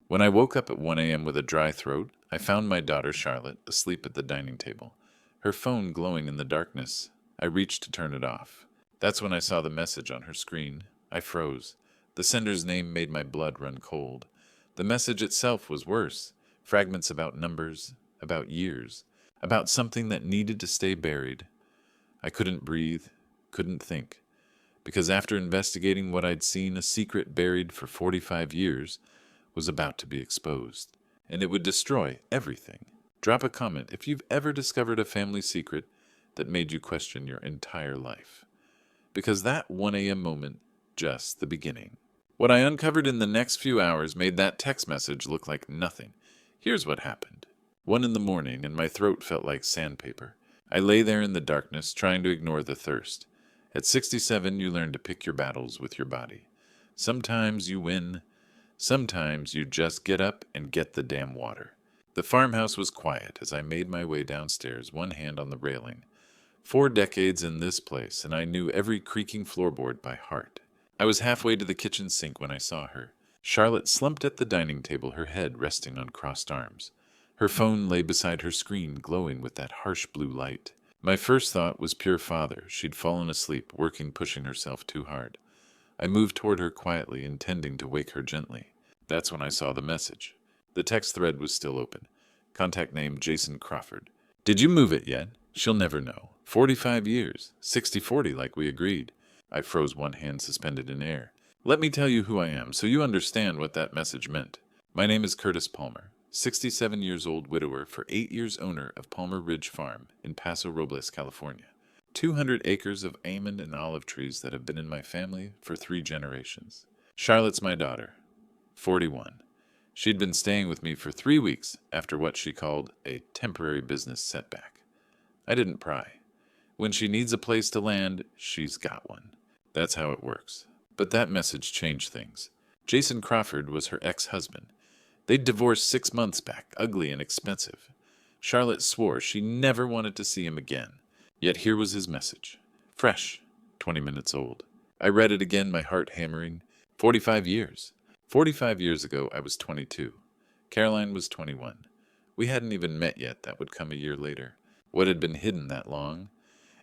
When I woke up at 1 a.m. with a dry throat, I found my daughter Charlotte asleep at the dining table, her phone glowing in the darkness. I reached to turn it off. That's when I saw the message on her screen. I froze. The sender's name made my blood run cold. The message itself was worse. Fragments about numbers, about years, about something that needed to stay buried. I couldn't breathe, couldn't think, because after investigating what I'd seen, a secret buried for 45 years was about to be exposed, and it would destroy everything. Drop a comment if you've ever discovered a family secret that made you question your entire life. Because that 1 a.m. moment, just the beginning. What I uncovered in the next few hours made that text message look like nothing. Here's what happened. 1 in the morning, and my throat felt like sandpaper. I lay there in the darkness, trying to ignore the thirst. At 67, you learn to pick your battles with your body. Sometimes you win. Sometimes you just get up and get the damn water. The farmhouse was quiet as I made my way downstairs, one hand on the railing. 4 decades in this place, and I knew every creaking floorboard by heart. I was halfway to the kitchen sink when I saw her. Charlotte slumped at the dining table, her head resting on crossed arms. Her phone lay beside her screen, glowing with that harsh blue light. My first thought was pure father. She'd fallen asleep, pushing herself too hard. I moved toward her quietly, intending to wake her gently. That's when I saw the message. The text thread was still open. Contact name Jason Crawford. Did you move it yet? She'll never know. 45 years. 60-40 like we agreed. I froze, one hand suspended in air. Let me tell you who I am, so you understand what that message meant. My name is Curtis Palmer, 67 years old widower for 8 years owner of Palmer Ridge Farm in Paso Robles, California. 200 acres of almond and olive trees that have been in my family for 3 generations. Charlotte's my daughter, 41. She'd been staying with me for 3 weeks after what she called a temporary business setback. I didn't pry. When she needs a place to land, she's got one. That's how it works. But that message changed things. Jason Crawford was her ex-husband. They'd divorced 6 months back, ugly and expensive. Charlotte swore she never wanted to see him again. Yet here was his message. Fresh, 20 minutes old. I read it again, my heart hammering. 45 years. 45 years ago, I was 22. Caroline was 21. We hadn't even met yet. That would come a year later. What had been hidden that long?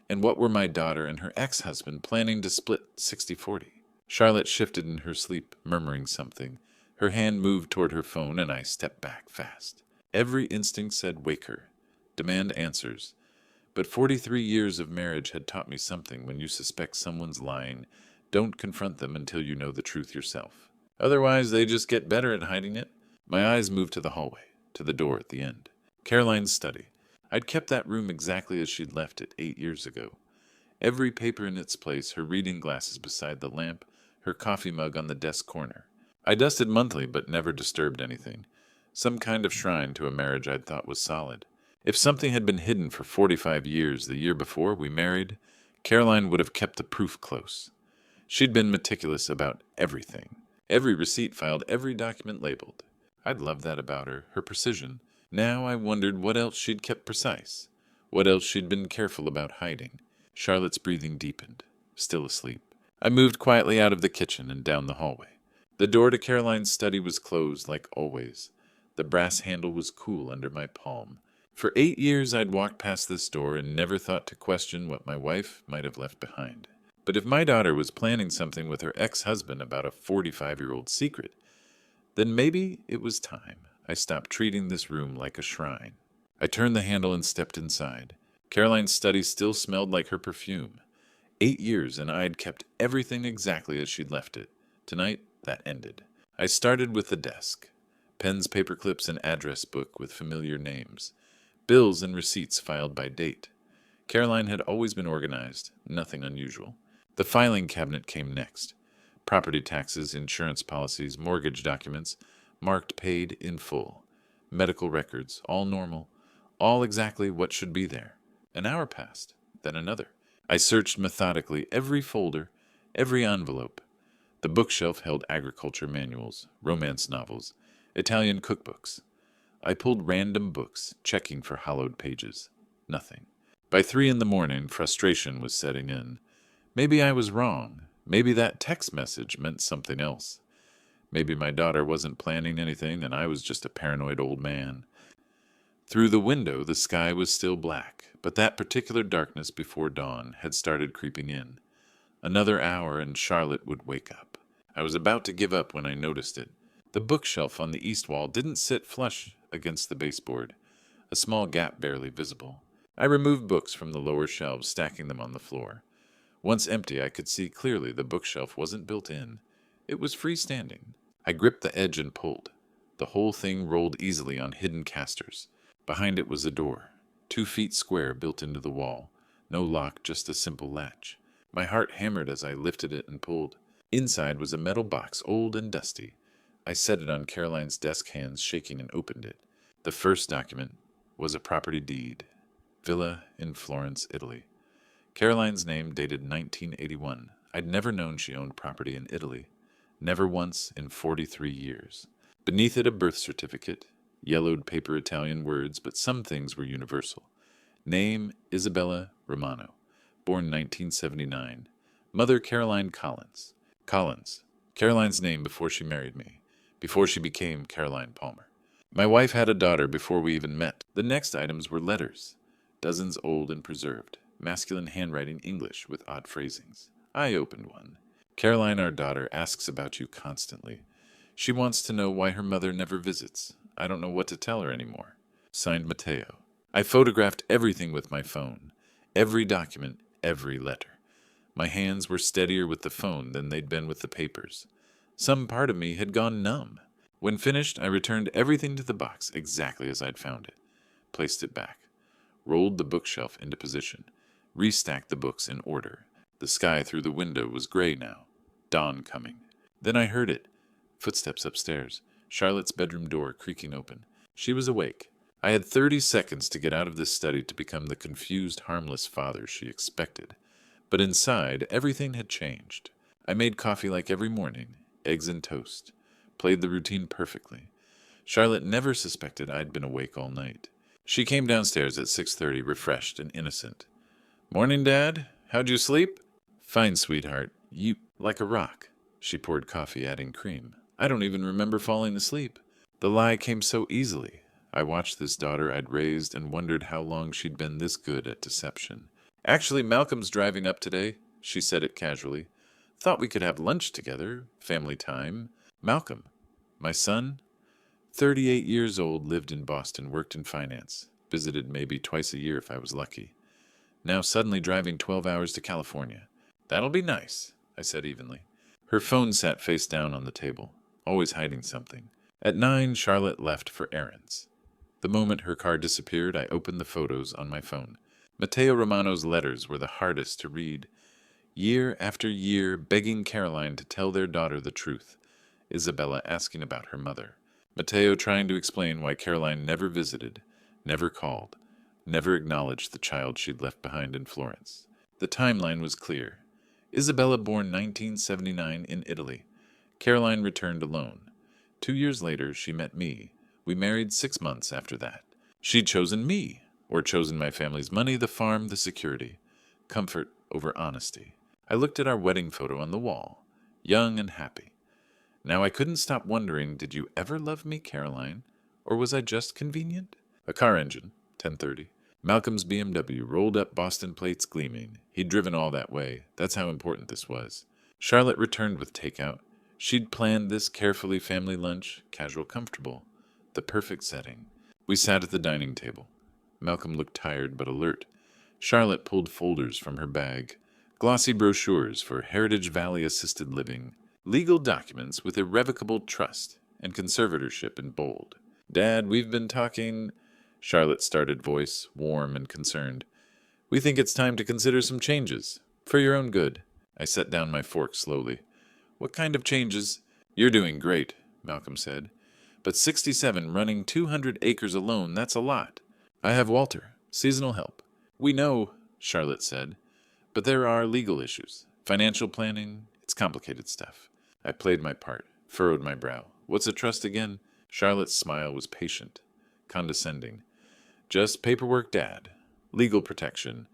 And what were my daughter and her ex-husband planning to split 60-40? Charlotte shifted in her sleep, murmuring something. Her hand moved toward her phone, and I stepped back fast. Every instinct said, wake her. Demand answers. But 43 years of marriage had taught me something. When you suspect someone's lying, don't confront them until you know the truth yourself. Otherwise, they just get better at hiding it. My eyes moved to the hallway, to the door at the end. Caroline's study. I'd kept that room exactly as she'd left it 8 years ago. Every paper in its place, her reading glasses beside the lamp, her coffee mug on the desk corner. I dusted monthly, but never disturbed anything. Some kind of shrine to a marriage I'd thought was solid. If something had been hidden for 45 years the year before we married, Caroline would have kept the proof close. She'd been meticulous about everything. Every receipt filed, every document labeled. I'd loved that about her, her precision. Now I wondered what else she'd kept precise, what else she'd been careful about hiding. Charlotte's breathing deepened, still asleep. I moved quietly out of the kitchen and down the hallway. The door to Caroline's study was closed, like always. The brass handle was cool under my palm. For 8 years I'd walked past this door and never thought to question what my wife might have left behind. But if my daughter was planning something with her ex-husband about a 45-year-old secret, then maybe it was time I stopped treating this room like a shrine. I turned the handle and stepped inside. Caroline's study still smelled like her perfume. 8 years, and I'd kept everything exactly as she'd left it. Tonight, that ended. I started with the desk. Pens, paper clips, an address book with familiar names. Bills and receipts filed by date. Caroline had always been organized, nothing unusual. The filing cabinet came next. Property taxes, insurance policies, mortgage documents, marked paid in full. Medical records, all normal, all exactly what should be there. An hour passed, then another. I searched methodically every folder, every envelope. The bookshelf held agriculture manuals, romance novels, Italian cookbooks. I pulled random books, checking for hollowed pages. Nothing. By 3 in the morning, frustration was setting in. Maybe I was wrong. Maybe that text message meant something else. Maybe my daughter wasn't planning anything and I was just a paranoid old man. Through the window, the sky was still black, but that particular darkness before dawn had started creeping in. Another hour and Charlotte would wake up. I was about to give up when I noticed it. The bookshelf on the east wall didn't sit flush against the baseboard, a small gap barely visible. I removed books from the lower shelves, stacking them on the floor. Once empty, I could see clearly the bookshelf wasn't built in. It was freestanding. I gripped the edge and pulled. The whole thing rolled easily on hidden casters. Behind it was a door, 2 feet square, built into the wall. No lock, just a simple latch. My heart hammered as I lifted it and pulled. Inside was a metal box, old and dusty. I set it on Caroline's desk, hands shaking, and opened it. The first document was a property deed. Villa in Florence, Italy. Caroline's name dated 1981. I'd never known she owned property in Italy. Never once in 43 years. Beneath it, a birth certificate. Yellowed paper Italian words, but some things were universal. Name, Isabella Romano. Born 1979. Mother, Caroline Collins. Collins. Caroline's name before she married me. Before she became Caroline Palmer. My wife had a daughter before we even met. The next items were letters. Dozens old and preserved. Masculine handwriting, English, with odd phrasings. I opened one. Caroline, our daughter, asks about you constantly. She wants to know why her mother never visits. I don't know what to tell her anymore. Signed, Matteo. I photographed everything with my phone. Every document, every letter. My hands were steadier with the phone than they'd been with the papers. Some part of me had gone numb. When finished, I returned everything to the box exactly as I'd found it. Placed it back. Rolled the bookshelf into position. Restacked the books in order. The sky through the window was gray now. Dawn coming. Then I heard it. Footsteps upstairs. Charlotte's bedroom door creaking open. She was awake. I had 30 seconds to get out of this study to become the confused, harmless father she expected. But inside, everything had changed. I made coffee like every morning, eggs and toast. Played the routine perfectly. Charlotte never suspected I'd been awake all night. She came downstairs at 6:30, refreshed and innocent. "Morning, Dad. How'd you sleep?" "Fine, sweetheart. You like a rock." She poured coffee, adding cream. I don't even remember falling asleep. The lie came so easily. I watched this daughter I'd raised and wondered how long she'd been this good at deception. "Actually, Malcolm's driving up today," she said it casually. "Thought we could have lunch together, family time." Malcolm, my son, 38 years old, lived in Boston, worked in finance, visited maybe twice a year if I was lucky. Now suddenly driving 12 hours to California. "That'll be nice," I said evenly. Her phone sat face down on the table, always hiding something. At 9, Charlotte left for errands. The moment her car disappeared, I opened the photos on my phone. Matteo Romano's letters were the hardest to read. Year after year, begging Caroline to tell their daughter the truth. Isabella asking about her mother. Matteo trying to explain why Caroline never visited, never called, never acknowledged the child she'd left behind in Florence. The timeline was clear. Isabella born 1979 in Italy. Caroline returned alone. 2 years later, she met me. We married 6 months after that. She'd chosen me, or chosen my family's money, the farm, the security. Comfort over honesty. I looked at our wedding photo on the wall, young and happy. Now I couldn't stop wondering, did you ever love me, Caroline? Or was I just convenient? A car engine, 10:30. Malcolm's BMW, rolled up Boston plates gleaming. He'd driven all that way. That's how important this was. Charlotte returned with takeout. She'd planned this carefully, family lunch, casual, comfortable. The perfect setting. We sat at the dining table. Malcolm looked tired but alert. Charlotte pulled folders from her bag. Glossy brochures for Heritage Valley Assisted Living. Legal documents with irrevocable trust and conservatorship in bold. "Dad, we've been talking," Charlotte started, voice warm and concerned. "We think it's time to consider some changes. For your own good." I set down my fork slowly. "What kind of changes?" "You're doing great," Malcolm said. "But 67 running 200 acres alone, that's a lot. I have Walter, seasonal help." "We know," Charlotte said. "But there are legal issues. Financial planning, it's complicated stuff." I played my part, furrowed my brow. "What's a trust again?" Charlotte's smile was patient, condescending. "Just paperwork, Dad. Legal protection.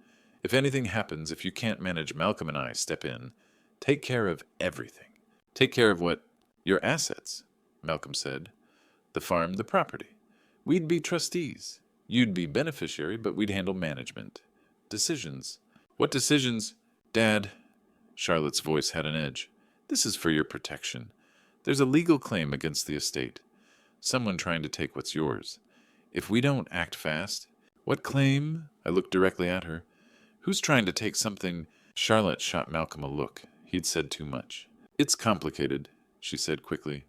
If anything happens, if you can't manage, Malcolm and I step in. Take care of everything." "Take care of what?" Your assets, Malcolm said. The farm, the property. We'd be trustees. You'd be beneficiary, but we'd handle management. Decisions. What decisions? Dad. Charlotte's voice had an edge. This is for your protection. There's a legal claim against the estate. Someone trying to take what's yours. If we don't act fast... What claim? I looked directly at her. Who's trying to take something? Charlotte shot Malcolm a look. He'd said too much. It's complicated, she said quickly.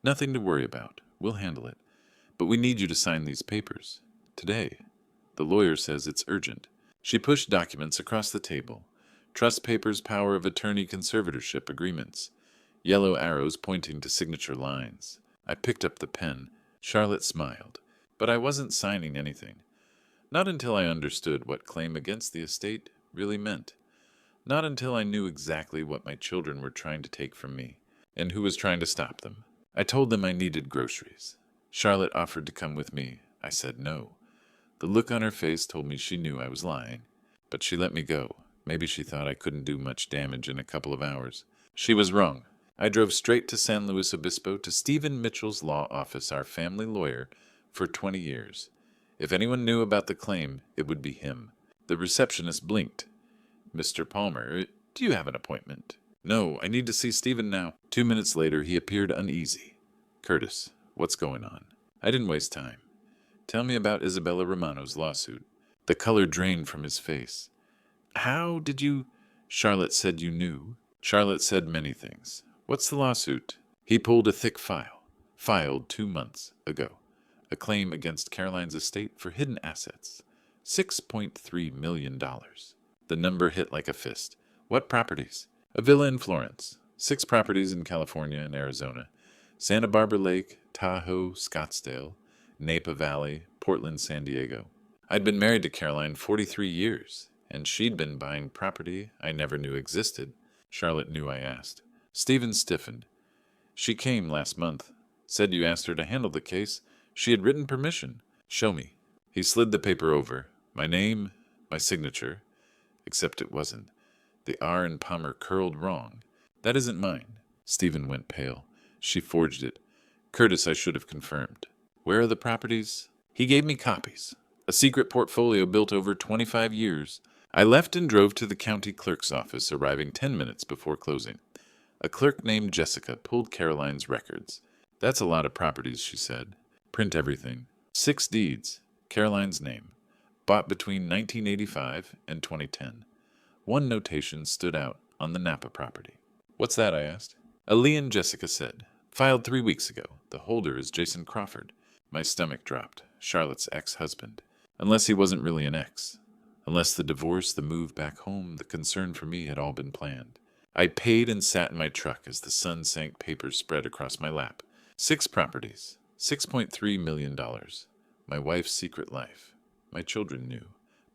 Nothing to worry about. We'll handle it. But we need you to sign these papers. Today. The lawyer says it's urgent. She pushed documents across the table. Trust papers, power of attorney, conservatorship agreements. Yellow arrows pointing to signature lines. I picked up the pen. Charlotte smiled. But I wasn't signing anything. Not until I understood what claim against the estate really meant. Not until I knew exactly what my children were trying to take from me, and who was trying to stop them. I told them I needed groceries. Charlotte offered to come with me. I said no. The look on her face told me she knew I was lying. But she let me go. Maybe she thought I couldn't do much damage in a couple of hours. She was wrong. I drove straight to San Luis Obispo to Stephen Mitchell's law office, our family lawyer, for 20 years. If anyone knew about the claim, it would be him. The receptionist blinked. Mr. Palmer, do you have an appointment? No, I need to see Stephen now. 2 minutes later, he appeared uneasy. Curtis, what's going on? I didn't waste time. Tell me about Isabella Romano's lawsuit. The color drained from his face. How did you... Charlotte said you knew. Charlotte said many things. What's the lawsuit? He pulled a thick file. Filed 2 months ago. A claim against Caroline's estate for hidden assets. $6.3 million. The number hit like a fist. What properties? A villa in Florence. 6 properties in California and Arizona. Santa Barbara Lake, Tahoe, Scottsdale, Napa Valley, Portland, San Diego. I'd been married to Caroline 43 years, and she'd been buying property I never knew existed. Charlotte knew I asked. Stephen stiffened. She came last month. Said you asked her to handle the case. She had written permission. Show me. He slid the paper over. My name, my signature. Except it wasn't. The R in Palmer curled wrong. That isn't mine. Stephen went pale. She forged it. Curtis, I should have confirmed. Where are the properties? He gave me copies. A secret portfolio built over 25 years. I left and drove to the county clerk's office, arriving 10 minutes before closing. A clerk named Jessica pulled Caroline's records. That's a lot of properties, she said. Print everything. 6 deeds. Caroline's name. Bought between 1985 and 2010. One notation stood out on the Napa property. What's that? I asked. A lien, Jessica said. Filed 3 weeks ago. The holder is Jason Crawford. My stomach dropped. Charlotte's ex-husband. Unless he wasn't really an ex. Unless the divorce, the move back home, the concern for me had all been planned. I paid and sat in my truck as the sun sank, papers spread across my lap. 6 properties. $6.3 million. My wife's secret life. My children knew.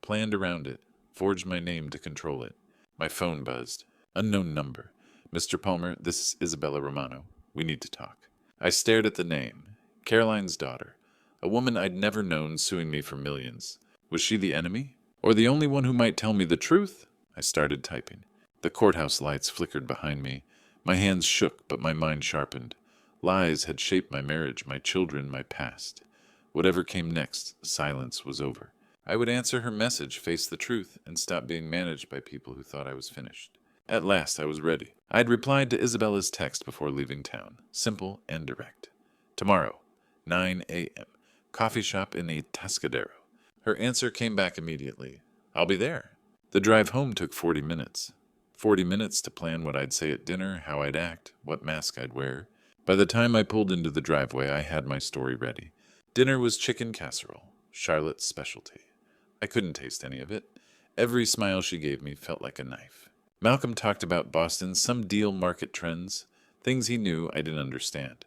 Planned around it. Forged my name to control it. My phone buzzed. Unknown number. Mr. Palmer, this is Isabella Romano. We need to talk. I stared at the name. Caroline's daughter. A woman I'd never known suing me for millions. Was she the enemy? Or the only one who might tell me the truth? I started typing. The courthouse lights flickered behind me. My hands shook, but my mind sharpened. Lies had shaped my marriage, my children, my past. Whatever came next, silence was over. I would answer her message, face the truth, and stop being managed by people who thought I was finished. At last I was ready. I had replied to Isabella's text before leaving town. Simple and direct. Tomorrow, 9 a.m. Coffee shop in a Tascadero. Her answer came back immediately. I'll be there. The drive home took 40 minutes. 40 minutes to plan what I'd say at dinner, how I'd act, what mask I'd wear. By the time I pulled into the driveway, I had my story ready. Dinner was chicken casserole, Charlotte's specialty. I couldn't taste any of it. Every smile she gave me felt like a knife. Malcolm talked about Boston, some deal market trends, things he knew I didn't understand.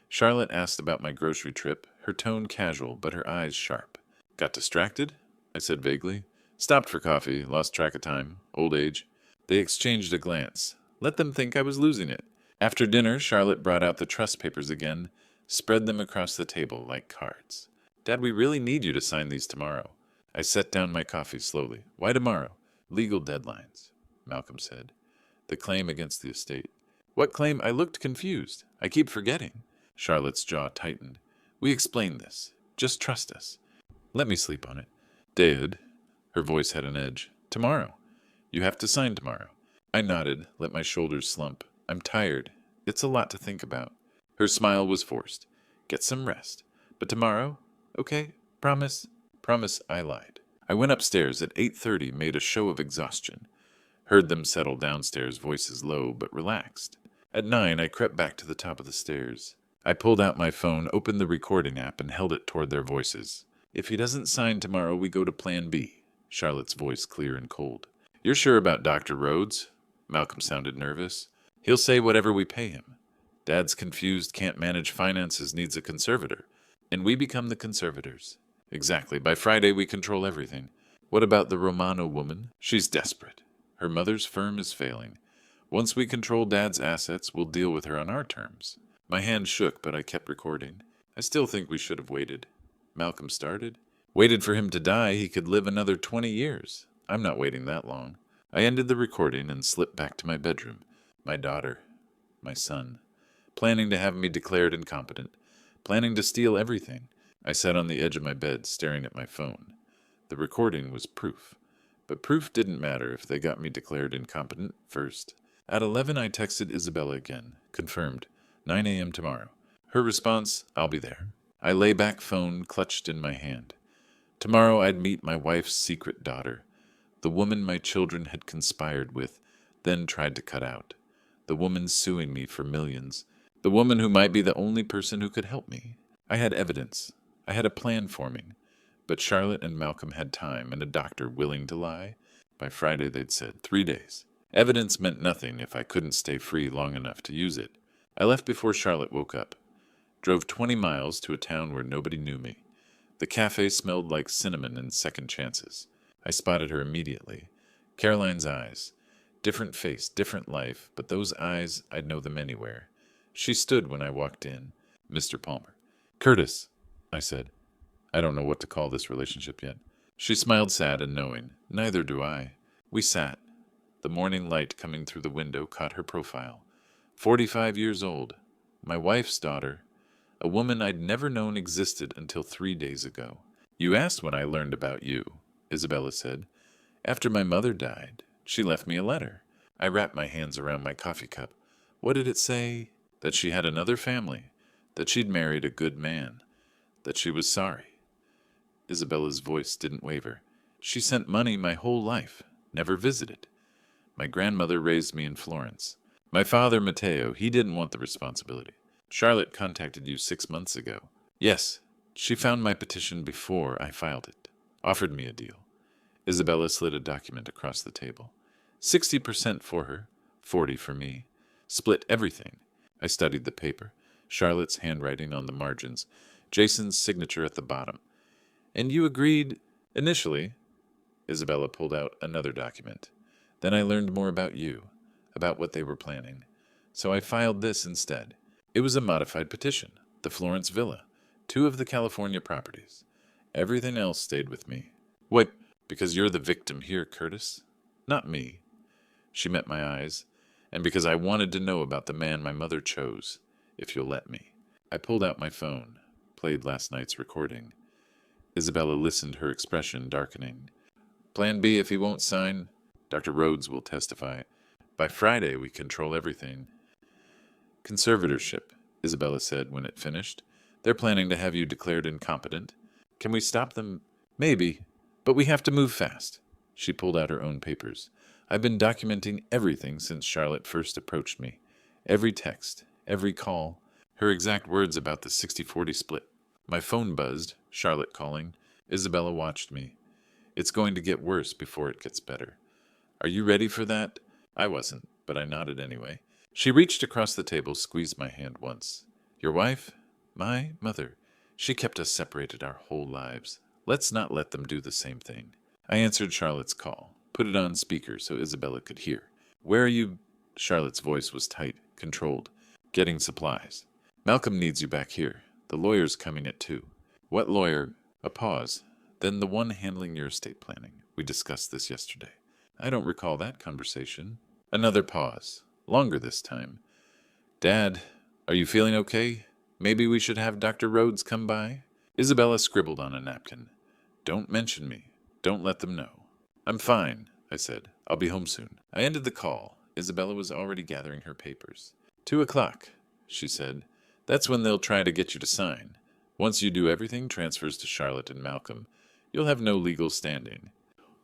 Charlotte asked about my grocery trip, her tone casual, but her eyes sharp. Got distracted? I said vaguely. Stopped for coffee, lost track of time, old age. They exchanged a glance. Let them think I was losing it. After dinner, Charlotte brought out the trust papers again, spread them across the table like cards. Dad, we really need you to sign these tomorrow. I set down my coffee slowly. Why tomorrow? Legal deadlines, Malcolm said. The claim against the estate. What claim? I looked confused. I keep forgetting. Charlotte's jaw tightened. We explained this. Just trust us. Let me sleep on it. Dad. Her voice had an edge. Tomorrow. You have to sign tomorrow. I nodded, let my shoulders slump. I'm tired. It's a lot to think about. Her smile was forced. Get some rest. But tomorrow? Okay? Promise? Promise. I lied. I went upstairs at 8:30, made a show of exhaustion. Heard them settle downstairs, voices low but relaxed. At 9, I crept back to the top of the stairs. I pulled out my phone, opened the recording app, and held it toward their voices. If he doesn't sign tomorrow, we go to Plan B. Charlotte's voice clear and cold. You're sure about Dr. Rhodes? Malcolm sounded nervous. He'll say whatever we pay him. Dad's confused, can't manage finances, needs a conservator. And we become the conservators. Exactly. By Friday, we control everything. What about the Romano woman? She's desperate. Her mother's firm is failing. Once we control Dad's assets, we'll deal with her on our terms. My hand shook, but I kept recording. I still think we should have waited. Malcolm started. Waited for him to die, he could live another 20 years. I'm not waiting that long. I ended the recording and slipped back to my bedroom. My daughter. My son. Planning to have me declared incompetent. Planning to steal everything. I sat on the edge of my bed, staring at my phone. The recording was proof. But proof didn't matter if they got me declared incompetent first. At 11, I texted Isabella again. Confirmed. 9 a.m. tomorrow. Her response, I'll be there. I lay back, phone clutched in my hand. Tomorrow I'd meet my wife's secret daughter. The woman my children had conspired with, then tried to cut out. The woman suing me for millions. The woman who might be the only person who could help me. I had evidence. I had a plan forming. But Charlotte and Malcolm had time and a doctor willing to lie. By Friday, they'd said 3 days. Evidence meant nothing if I couldn't stay free long enough to use it. I left before Charlotte woke up. Drove 20 miles to a town where nobody knew me. The cafe smelled like cinnamon and second chances. I spotted her immediately. Caroline's eyes. Different face, different life, but those eyes, I'd know them anywhere. She stood when I walked in. Mr. Palmer. Curtis, I said. I don't know what to call this relationship yet. She smiled sad and knowing. Neither do I. We sat. The morning light coming through the window caught her profile. 45 years old. My wife's daughter. A woman I'd never known existed until 3 days ago. You asked when I learned about you, Isabella said. After my mother died, she left me a letter. I wrapped my hands around my coffee cup. What did it say? That she had another family. That she'd married a good man. That she was sorry. Isabella's voice didn't waver. She sent money my whole life. Never visited. My grandmother raised me in Florence. My father, Matteo, he didn't want the responsibility. Charlotte contacted you 6 months ago. Yes, she found my petition before I filed it. Offered me a deal. Isabella slid a document across the table. 60% for her, 40 for me. Split everything. I studied the paper. Charlotte's handwriting on the margins. Jason's signature at the bottom. And you agreed initially. Isabella pulled out another document. Then I learned more about you, about what they were planning. So I filed this instead. It was a modified petition. The Florence Villa. 2 of the California properties. Everything else stayed with me. What? Because you're the victim here, Curtis? Not me. She met my eyes. And because I wanted to know about the man my mother chose, if you'll let me. I pulled out my phone, played last night's recording. Isabella listened, her expression darkening. Plan B if he won't sign. Dr. Rhodes will testify. By Friday, we control everything. Conservatorship, Isabella said when it finished. They're planning to have you declared incompetent. Can we stop them? Maybe, but we have to move fast. She pulled out her own papers. I've been documenting everything since Charlotte first approached me. Every text, every call, her exact words about the 60-40 split. My phone buzzed, Charlotte calling. Isabella watched me. It's going to get worse before it gets better. Are you ready for that? I wasn't, but I nodded anyway. She reached across the table, squeezed my hand once. Your wife? My mother. She kept us separated our whole lives. Let's not let them do the same thing. I answered Charlotte's call, put it on speaker so Isabella could hear. Where are you? Charlotte's voice was tight, controlled. Getting supplies. Malcolm needs you back here. The lawyer's coming at 2. What lawyer? A pause. Then the one handling your estate planning. We discussed this yesterday. I don't recall that conversation. Another pause. Longer this time. Dad, are you feeling okay? Maybe we should have Dr. Rhodes come by? Isabella scribbled on a napkin. Don't mention me. Don't let them know. I'm fine, I said. I'll be home soon. I ended the call. Isabella was already gathering her papers. 2 o'clock, she said. That's when they'll try to get you to sign. Once you do everything transfers to Charlotte and Malcolm, you'll have no legal standing.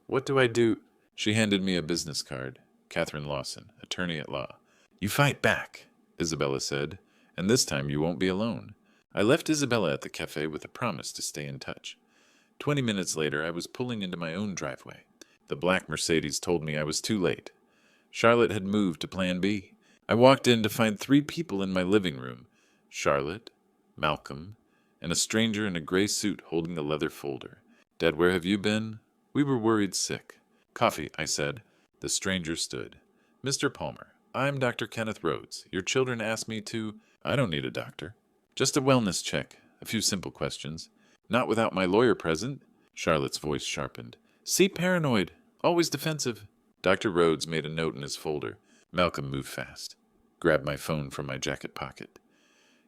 What do I do? She handed me a business card. Catherine Lawson, attorney at law. You fight back, Isabella said, and this time you won't be alone. I left Isabella at the cafe with a promise to stay in touch. 20 minutes later, I was pulling into my own driveway. The black Mercedes told me I was too late. Charlotte had moved to Plan B. I walked in to find 3 people in my living room. Charlotte, Malcolm, and a stranger in a gray suit holding a leather folder. Dad, where have you been? We were worried sick. Coffee, I said. The stranger stood. Mr. Palmer, I'm Dr. Kenneth Rhodes. Your children asked me to... I don't need a doctor. Just a wellness check. A few simple questions. Not without my lawyer present. Charlotte's voice sharpened. See, paranoid. Always defensive. Dr. Rhodes made a note in his folder. Malcolm moved fast. Grabbed my phone from my jacket pocket.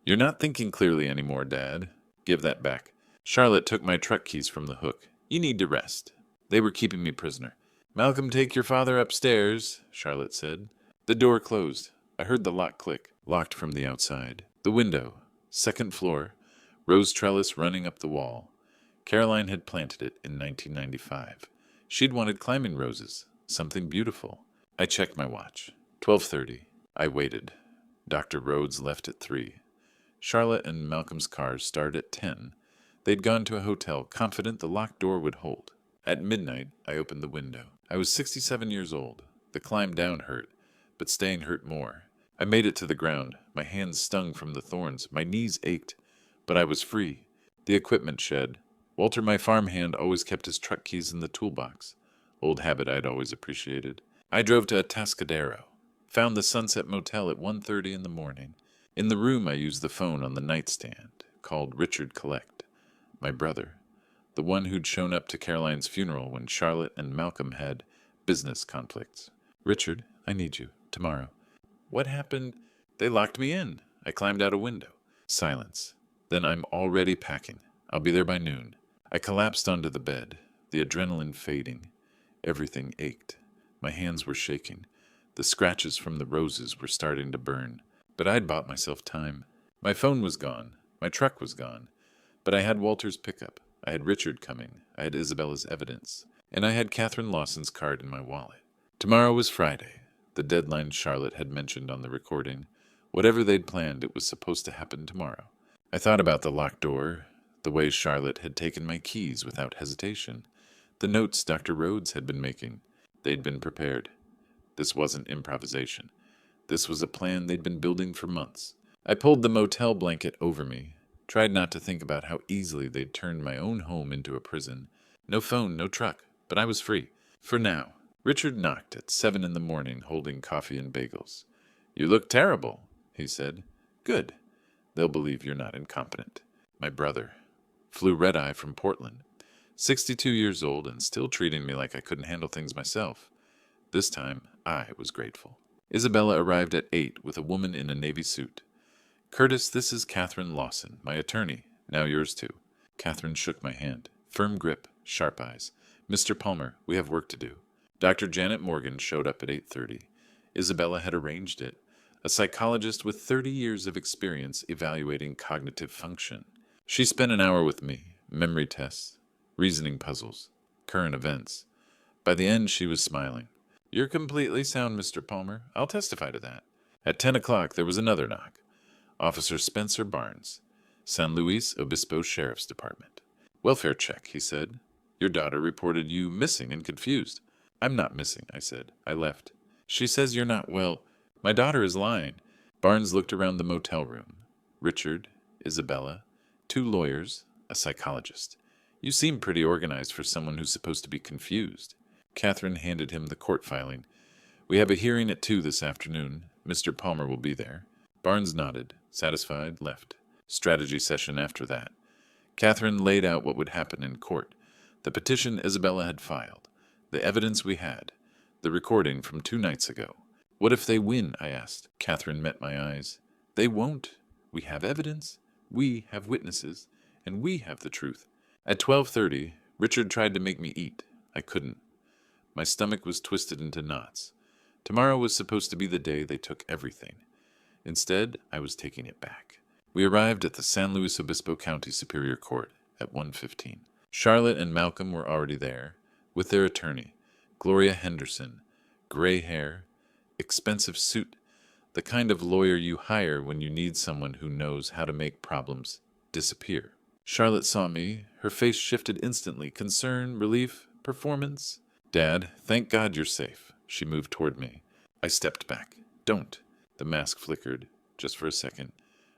You're not thinking clearly anymore, Dad. Give that back. Charlotte took my truck keys from the hook. You need to rest. They were keeping me prisoner. Malcolm, take your father upstairs, Charlotte said. The door closed. I heard the lock click. Locked from the outside. The window. 2nd floor. Rose trellis running up the wall. Caroline had planted it in 1995. She'd wanted climbing roses. Something beautiful. I checked my watch. 12:30. I waited. Dr. Rhodes left at 3. Charlotte and Malcolm's cars started at 10. They'd gone to a hotel, confident the locked door would hold. At midnight, I opened the window. I was 67 years old. The climb down hurt, but staying hurt more. I made it to the ground. My hands stung from the thorns. My knees ached. But I was free. The equipment shed. Walter, my farmhand, always kept his truck keys in the toolbox. Old habit I'd always appreciated. I drove to Atascadero. Found the Sunset Motel at 1:30 in the morning. In the room, I used the phone on the nightstand. Called Richard Collect. My brother. The one who'd shown up to Caroline's funeral when Charlotte and Malcolm had business conflicts. Richard, I need you. Tomorrow. What happened? They locked me in. I climbed out a window. Silence. Then I'm already packing. I'll be there by noon. I collapsed onto the bed, the adrenaline fading. Everything ached. My hands were shaking. The scratches from the roses were starting to burn. But I'd bought myself time. My phone was gone. My truck was gone. But I had Walter's pickup. I had Richard coming. I had Isabella's evidence. And I had Catherine Lawson's card in my wallet. Tomorrow was Friday, the deadline Charlotte had mentioned on the recording. Whatever they'd planned, it was supposed to happen tomorrow. I thought about the locked door, the way Charlotte had taken my keys without hesitation, the notes Dr. Rhodes had been making. They'd been prepared. This wasn't improvisation. This was a plan they'd been building for months. I pulled the motel blanket over me, tried not to think about how easily they'd turned my own home into a prison. No phone, no truck, but I was free. For now. Richard knocked at 7 in the morning, holding coffee and bagels. You look terrible, he said. Good. They'll believe you're not incompetent. My brother. Flew red-eye from Portland. 62 years old and still treating me like I couldn't handle things myself. This time, I was grateful. Isabella arrived at 8 with a woman in a navy suit. Curtis, this is Catherine Lawson, my attorney. Now yours too. Catherine shook my hand. Firm grip, sharp eyes. Mr. Palmer, we have work to do. Dr. Janet Morgan showed up at 8:30. Isabella had arranged it. A psychologist with 30 years of experience evaluating cognitive function. She spent an hour with me, memory tests, reasoning puzzles, current events. By the end, she was smiling. You're completely sound, Mr. Palmer. I'll testify to that. At 10 o'clock, there was another knock. Officer Spencer Barnes, San Luis Obispo Sheriff's Department. Welfare check, he said. Your daughter reported you missing and confused. I'm not missing, I said. I left. She says you're not well. My daughter is lying. Barnes looked around the motel room. Richard, Isabella, 2 lawyers, a psychologist. You seem pretty organized for someone who's supposed to be confused. Catherine handed him the court filing. We have a hearing at 2 this afternoon. Mr. Palmer will be there. Barnes nodded, satisfied, left. Strategy session after that. Catherine laid out what would happen in court. The petition Isabella had filed. The evidence we had. The recording from 2 nights ago. What if they win? I asked. Catherine met my eyes. They won't. We have evidence. We have witnesses. And we have the truth. At 12:30, Richard tried to make me eat. I couldn't. My stomach was twisted into knots. Tomorrow was supposed to be the day they took everything. Instead, I was taking it back. We arrived at the San Luis Obispo County Superior Court at 1:15. Charlotte and Malcolm were already there, with their attorney, Gloria Henderson, gray hair, expensive suit, the kind of lawyer you hire when you need someone who knows how to make problems disappear. Charlotte saw me. Her face shifted instantly. Concern, relief, performance. Dad, thank God you're safe. She moved toward me. I stepped back. Don't. The mask flickered, just for a second.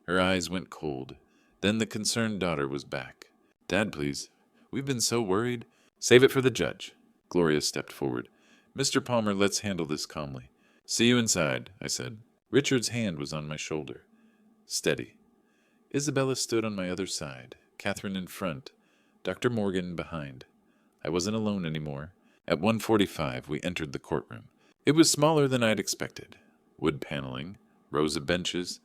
Her eyes went cold. Then the concerned daughter was back. Dad, please. We've been so worried. Save it for the judge. Gloria stepped forward. Mr. Palmer, let's handle this calmly. See you inside, I said. Richard's hand was on my shoulder. Steady. Isabella stood on my other side, Catherine in front, Dr. Morgan behind. I wasn't alone anymore. At 1:45, we entered the courtroom. It was smaller than I'd expected. Wood paneling, rows of benches,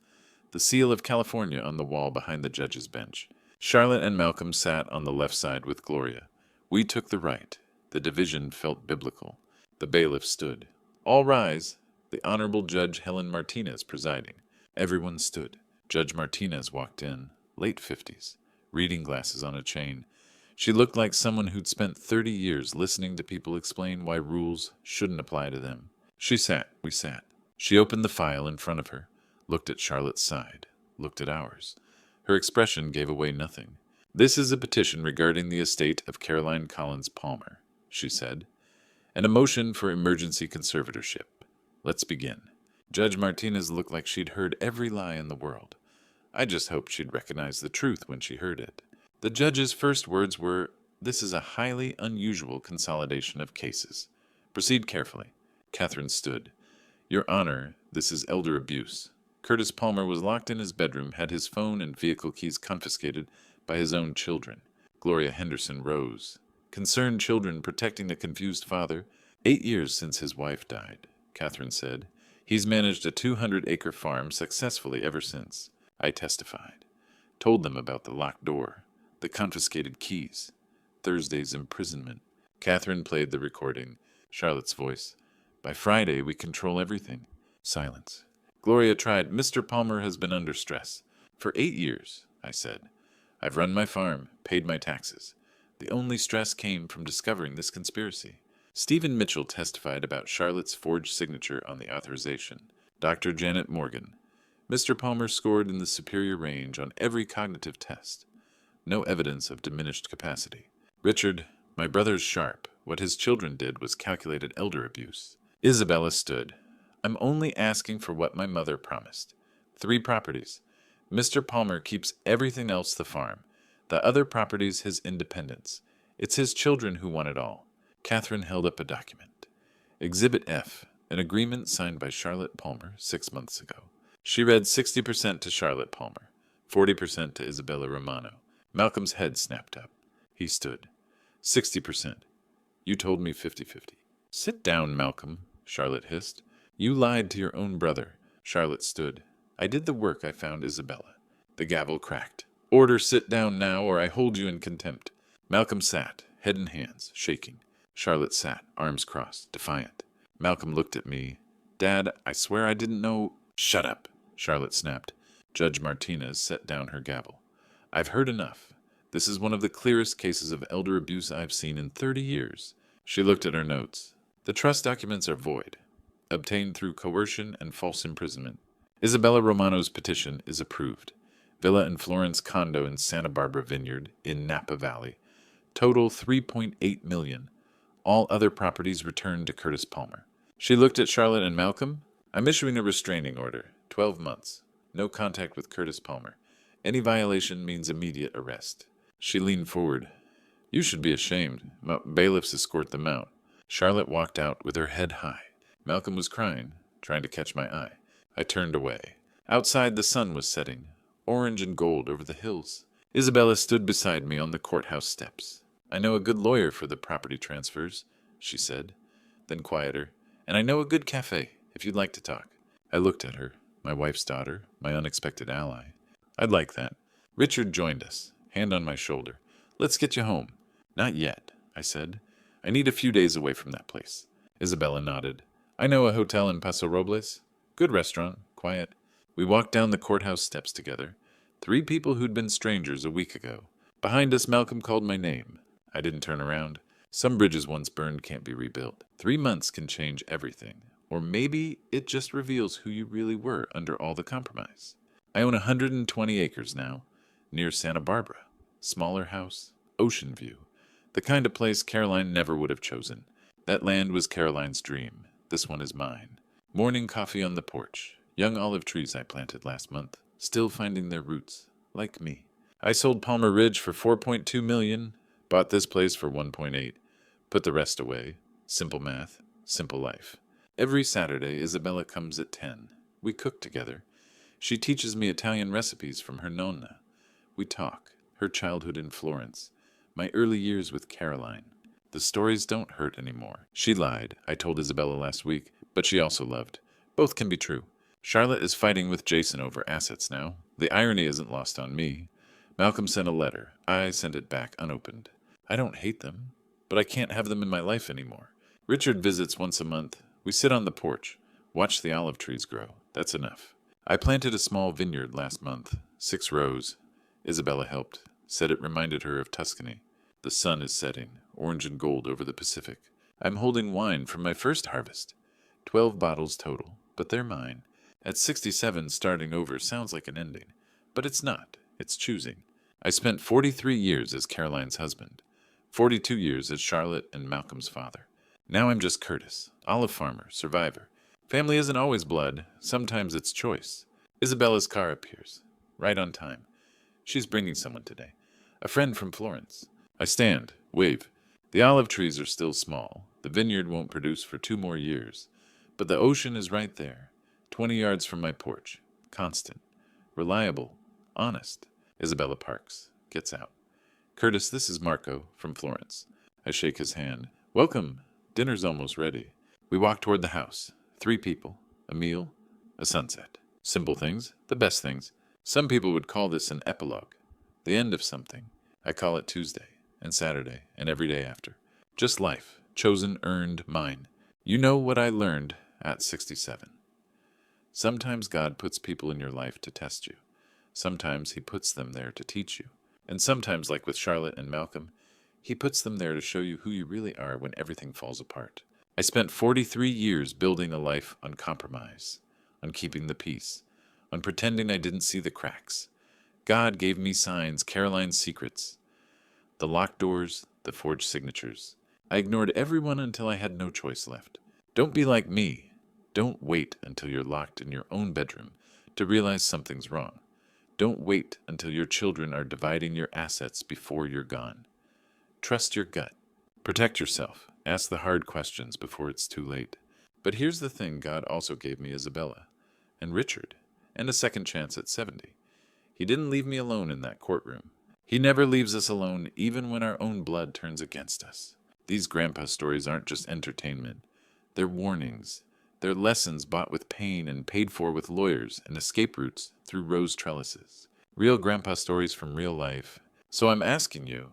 the seal of California on the wall behind the judge's bench. Charlotte and Malcolm sat on the left side with Gloria. We took the right. The division felt biblical. The bailiff stood. All rise. The Honorable Judge Helen Martinez presiding. Everyone stood. Judge Martinez walked in, late 50s, reading glasses on a chain. She looked like someone who'd spent 30 years listening to people explain why rules shouldn't apply to them. She sat. We sat. She opened the file in front of her, looked at Charlotte's side, looked at ours. Her expression gave away nothing. This is a petition regarding the estate of Caroline Collins Palmer, she said, and a motion for emergency conservatorship. Let's begin. Judge Martinez looked like she'd heard every lie in the world. I just hoped she'd recognize the truth when she heard it. The judge's first words were, "This is a highly unusual consolidation of cases. Proceed carefully." Catherine stood. "Your Honor, this is elder abuse. Curtis Palmer was locked in his bedroom, had his phone and vehicle keys confiscated by his own children." Gloria Henderson rose. "Concerned children protecting the confused father. 8 years since his wife died," Catherine said. "He's managed a 200-acre farm successfully ever since." I testified. Told them about the locked door, the confiscated keys, Thursday's imprisonment. Catherine played the recording, Charlotte's voice. "By Friday, we control everything." Silence. Gloria tried. "Mr. Palmer has been under stress. For 8 years," I said. "I've run my farm, paid my taxes. The only stress came from discovering this conspiracy." Stephen Mitchell testified about Charlotte's forged signature on the authorization. Dr. Janet Morgan. "Mr. Palmer scored in the superior range on every cognitive test. No evidence of diminished capacity." Richard, "My brother's sharp. What his children did was calculated elder abuse." Isabella stood. "I'm only asking for what my mother promised. 3 properties. Mr. Palmer keeps everything else the farm. The other properties his independence. It's his children who want it all." Catherine held up a document. Exhibit F, an agreement signed by Charlotte Palmer 6 months ago. She read 60% to Charlotte Palmer, 40% to Isabella Romano. Malcolm's head snapped up. He stood. 60%. You told me 50-50. "Sit down, Malcolm," Charlotte hissed. "You lied to your own brother." Charlotte stood. "I did the work I found Isabella." The gavel cracked. "Order sit down now, or I hold you in contempt." Malcolm sat, head in hands, shaking. Charlotte sat, arms crossed, defiant. Malcolm looked at me. "Dad, I swear I didn't know—" "Shut up," Charlotte snapped. Judge Martinez set down her gavel. "I've heard enough. This is one of the clearest cases of elder abuse I've seen in 30 years. She looked at her notes. "The trust documents are void, obtained through coercion and false imprisonment. Isabella Romano's petition is approved. Villa and Florence condo in Santa Barbara Vineyard in Napa Valley. Total $3.8 million. All other properties returned to Curtis Palmer." She looked at Charlotte and Malcolm. "I'm issuing a restraining order. 12 months. No contact with Curtis Palmer. Any violation means immediate arrest." She leaned forward. "You should be ashamed. Bailiffs escort them out." Charlotte walked out with her head high. Malcolm was crying, trying to catch my eye. I turned away. Outside the sun was setting, orange and gold over the hills. Isabella stood beside me on the courthouse steps. "I know a good lawyer for the property transfers," she said. Then quieter, "And I know a good cafe, if you'd like to talk." I looked at her. my wife's daughter, my unexpected ally. I'd like that. Richard joined us, hand on my shoulder. Let's get you home. Not yet, I said. I need a few days away from that place. Isabella nodded. I know a hotel in Paso Robles. Good restaurant, quiet. We walked down the courthouse steps together. 3 people who'd been strangers a week ago. Behind us, Malcolm called my name. I didn't turn around. Some bridges once burned can't be rebuilt. 3 months can change everything. Or maybe it just reveals who you really were under all the compromise. I own 120 acres now, near Santa Barbara. Smaller house, ocean view. The kind of place Caroline never would have chosen. That land was Caroline's dream. This one is mine. Morning coffee on the porch. Young olive trees I planted last month, still finding their roots, like me. I sold Palmer Ridge for $4.2 million, bought this place for $1.8, put the rest away. Simple math, simple life. Every Saturday, Isabella comes at 10. We cook together. She teaches me Italian recipes from her nonna. We talk, her childhood in Florence, my early years with Caroline. The stories don't hurt anymore. She lied, I told Isabella last week, but she also loved. Both can be true. Charlotte is fighting with Jason over assets now. The irony isn't lost on me. Malcolm sent a letter. I sent it back unopened. I don't hate them, but I can't have them in my life anymore. Richard visits once a month. We sit on the porch, watch the olive trees grow. That's enough. I planted a small vineyard last month, 6 rows. Isabella helped, said it reminded her of Tuscany. The sun is setting, orange and gold over the Pacific. I'm holding wine from my first harvest. 12 bottles total, but they're mine. At 67, starting over sounds like an ending. But it's not. It's choosing. I spent 43 years as Caroline's husband. 42 years as Charlotte and Malcolm's father. Now I'm just Curtis, olive farmer, survivor. Family isn't always blood. Sometimes it's choice. Isabella's car appears. Right on time. She's bringing someone today. A friend from Florence. I stand, wave. The olive trees are still small. The vineyard won't produce for 2 more years. But the ocean is right there. 20 yards from my porch. Constant. Reliable. Honest. Isabella parks. Gets out. Curtis, this is Marco, from Florence. I shake his hand. Welcome. Dinner's almost ready. We walk toward the house. 3 people. A meal. A sunset. Simple things. The best things. Some people would call this an epilogue. The end of something. I call it Tuesday, and Saturday, and every day after. Just life. Chosen, earned, mine. You know what I learned at 67. Sometimes God puts people in your life to test you. Sometimes he puts them there to teach you. And sometimes, like with Charlotte and Malcolm, he puts them there to show you who you really are when everything falls apart. I spent 43 years building a life on compromise, on keeping the peace, on pretending I didn't see the cracks. God gave me signs, Caroline's secrets, the locked doors, the forged signatures. I ignored everyone until I had no choice left. Don't be like me. Don't wait until you're locked in your own bedroom to realize something's wrong. Don't wait until your children are dividing your assets before you're gone. Trust your gut. Protect yourself. Ask the hard questions before it's too late. But here's the thing God also gave me Isabella, and Richard, and a second chance at 70. He didn't leave me alone in that courtroom. He never leaves us alone even when our own blood turns against us. These grandpa stories aren't just entertainment. They're warnings. They're lessons bought with pain and paid for with lawyers and escape routes through rose trellises. Real grandpa stories from real life. So I'm asking you,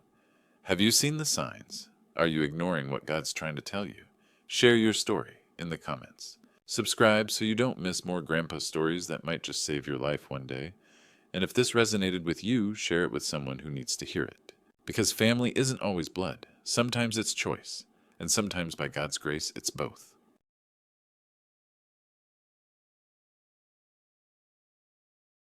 have you seen the signs? Are you ignoring what God's trying to tell you? Share your story in the comments. Subscribe so you don't miss more grandpa stories that might just save your life one day. And if this resonated with you, share it with someone who needs to hear it. Because family isn't always blood. Sometimes it's choice. And sometimes by God's grace, it's both.